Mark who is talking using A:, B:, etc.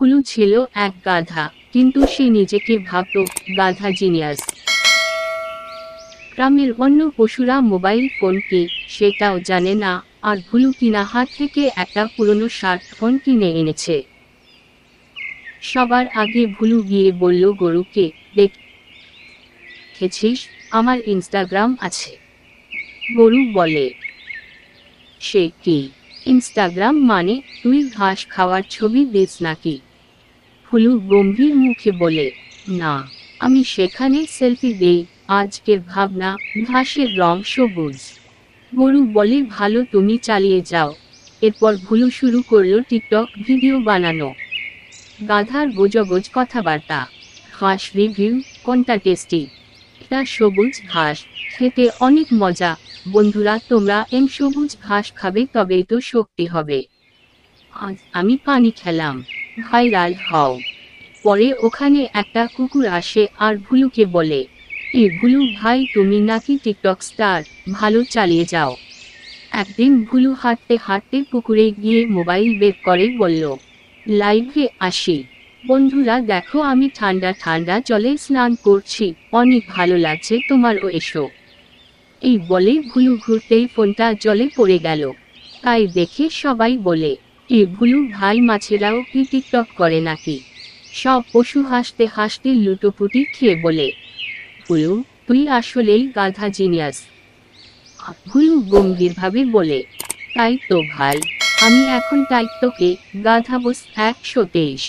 A: ভুলু ছিল এক গাধা, কিন্তু সে নিজেকে ভাবত গাধা জিনিয়াস। গ্রামের অন্য পশুরা মোবাইল ফোন কি সেটাও জানে না, আর ভুলু কিনা হাট থেকে একটা পুরনো স্মার্টফোন কিনে এনেছে। সবার আগে ভুলু গিয়ে বলল গরুকে, দেখেছিস, আমার ইনস্টাগ্রাম আছে। গরু বলে, সে কি? ইনস্টাগ্রাম মানে তুই ঘাস খাওয়ার ছবি দিস নাকি? ভুলু গম্ভীর মুখে বলে, না, আমি সেখানে সেলফি দেই। আজকের ভাবনা, ঘাসের রং সবুজ। গরু বলে, ভালো, তুমি চালিয়ে যাও। এরপর ভুলু শুরু করলো টিকটক ভিডিও বানানো। গাধার গোজগোজ কথাবার্তা, ঘাস রিভিউ, কোনটা টেস্টি, এটা সবুজ ঘাস, খেতে অনেক মজা। বন্ধুরা, তোমরা সবুজ ঘাস খাবে, তবেই তো শক্তি হবে। আজ আমি পানি খেলাম, ভাইরাল হও। পরে ওখানে একটা কুকুর আসে আর ভুলুকে বলে, ভুলু ভাই, তুমি নাকি টিকটক স্টার, ভালো, চালিয়ে যাও। একদিন ভুলু হাঁটতে হাঁটতে পুকুরে গিয়ে মোবাইল বের করে বলল, লাইভে আসি। বন্ধুরা দেখো, আমি ঠান্ডা ঠান্ডা জলে স্নান করছি, অনেক ভালো লাগছে, তোমারও এসো। এই বলে ভুলু ঘুরতেই ফোনটা জলে পড়ে গেল। তাই দেখে সবাই বলে, ভুলু ভাই, মাছেরাও কি টিকটক করে নাকি? সব পশু হাসতে হাসতে লুটোপুটি খেয়ে বলে, ভুলু, তুই আসলেই গাধা জিনিয়াস। ভুলু গম্ভীরভাবে বলে, তাই তো ভাই, আমি এখন তাই তোকে গাধা বস 123।